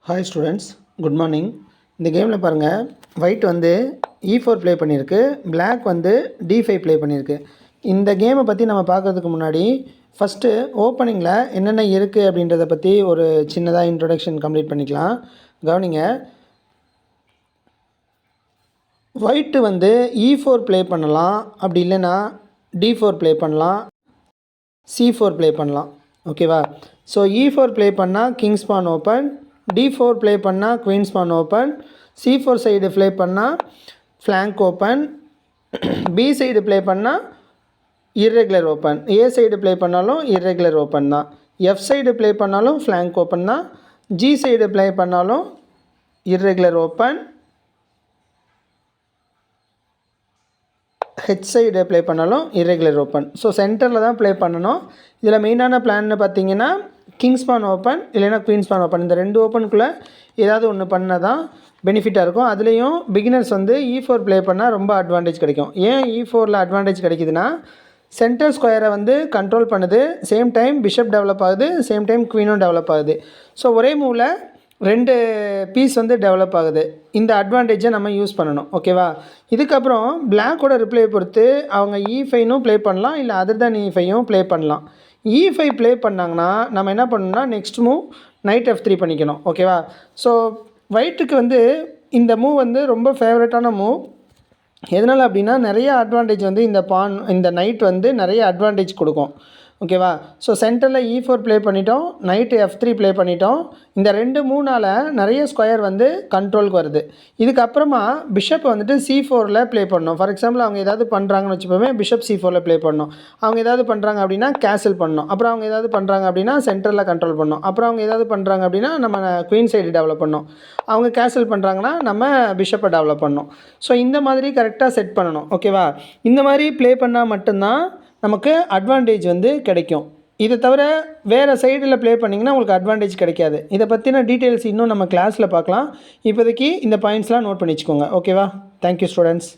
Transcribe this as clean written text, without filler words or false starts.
Hi students, good morning. இந்த கேமில் பாருங்கள், ஒயிட் வந்து E4 ப்ளே பண்ணியிருக்கு, பிளாக் வந்து D5 ப்ளே பண்ணியிருக்கு. இந்த கேமை பற்றி நம்ம பார்க்குறதுக்கு முன்னாடி ஃபஸ்ட்டு ஓப்பனிங்கில் என்னென்ன இருக்குது அப்படின்றத பற்றி ஒரு சின்னதாக இன்ட்ரொடக்ஷன் கம்ப்ளீட் பண்ணிக்கலாம். கவனிங்க, ஒயிட்டு வந்து E4 ப்ளே பண்ணலாம், அப்படி இல்லைன்னா D4 ப்ளே பண்ணலாம், C4 ப்ளே பண்ணலாம். ஓகேவா? ஸோ E4 ப்ளே பண்ணால் king's pawn open, D4 play பண்ணால் queen's pawn open, C4 side play பண்ணால் flank open, B side play பண்ணால் irregular open, A side play பண்ணாலும் இர்ரெகுலர் ஓப்பன் தான், F சைடு ப்ளே பண்ணாலும் flank open தான், G side play பண்ணாலும் irregular open, H side play பண்ணாலும் irregular open. So சென்டரில் தான் ப்ளே பண்ணணும். இதில் மெயினான பிளான்னு பார்த்தீங்கன்னா கிங்ஸ் பான் ஓப்பன் இல்லைனா குவீன்ஸ் பான் ஓப்பன், இந்த ரெண்டு ஓப்பனுக்குள்ளே ஏதாவது ஒன்று பண்ணால் தான் பெனிஃபிட்டாக இருக்கும். அதுலேயும் பிகினர்ஸ் வந்து E4 ப்ளே பண்ணால் ரொம்ப அட்வான்டேஜ் கிடைக்கும். ஏன் E4ல் அட்வான்டேஜ் கிடைக்குதுன்னா, சென்டர் ஸ்கொயரை வந்து கண்ட்ரோல் பண்ணுது, சேம் டைம் பிஷப் டெவலப் ஆகுது, சேம் டைம் குவீனும் டெவலப் ஆகுது. ஸோ ஒரே மூவில் ரெண்டு பீஸ் வந்து டெவலப் ஆகுது. இந்த அட்வான்டேஜை நம்ம யூஸ் பண்ணணும். ஓகேவா? இதுக்கப்புறம் பிளாக்கோட ரிப்ளை பொறுத்து அவங்க E5னும் ப்ளே பண்ணலாம், இல்லை அதர் தேன் E5யும் ப்ளே பண்ணலாம். E5 ப்ளே பண்ணாங்கன்னா நம்ம என்ன பண்ணணும்னா நெக்ஸ்ட் மூவ் நைட் F3 பண்ணிக்கணும். ஓகேவா? ஸோ ஒயிட்டுக்கு வந்து இந்த மூவ் வந்து ரொம்ப ஃபேவரட்டான மூவ். எதனால் அப்படின்னா நிறைய அட்வான்டேஜ் வந்து இந்த நைட் வந்து நிறைய அட்வான்டேஜ் கொடுக்கும். ஓகேவா? ஸோ சென்டரில் E4 ப்ளே பண்ணிட்டோம், நைட்டு F3 ப்ளே பண்ணிட்டோம். இந்த ரெண்டு மூணால் நிறைய ஸ்கொயர் வந்து கண்ட்ரோலுக்கு வருது. இதுக்கப்புறமா பிஷப் வந்துட்டு C4ல் ப்ளே பண்ணணும். ஃபார் எக்ஸாம்பிள் அவங்க ஏதாவது பண்ணுறாங்கன்னு வச்சுப்போமே, பிஷப் C4ல் ப்ளே பண்ணணும். அவங்க ஏதாவது பண்ணுறாங்க அப்படின்னா கேன்சல் பண்ணணும். அப்புறம் அவங்க ஏதாவது பண்ணுறாங்க அப்படின்னா சென்டரில் கண்ட்ரோல் பண்ணணும். அப்புறம் அவங்க ஏதாவது பண்ணுறாங்க அப்படின்னா நம்ம குவீன் சைடு டெவலப் பண்ணணும். அவங்க கேன்சல் பண்ணுறாங்கன்னா நம்ம பிஷப்பை டெவலப் பண்ணணும். ஸோ இந்த மாதிரி கரெக்டாக செட் பண்ணணும். ஓகேவா? இந்த மாதிரி ப்ளே பண்ணால் மட்டும்தான் நமக்கு அட்வான்டேஜ் வந்து கிடைக்கும். இதை தவிர வேறு சைடில் ப்ளே பண்ணிங்கன்னா உங்களுக்கு அட்வான்டேஜ் கிடைக்காது. இதை பற்றின டீட்டெயில்ஸ் இன்னும் நம்ம கிளாஸில் பார்க்கலாம். இப்போதைக்கு இந்த பாயிண்ட்ஸ்லாம் நோட் பண்ணி வச்சுக்கோங்க. ஓகேவா? Thank you students.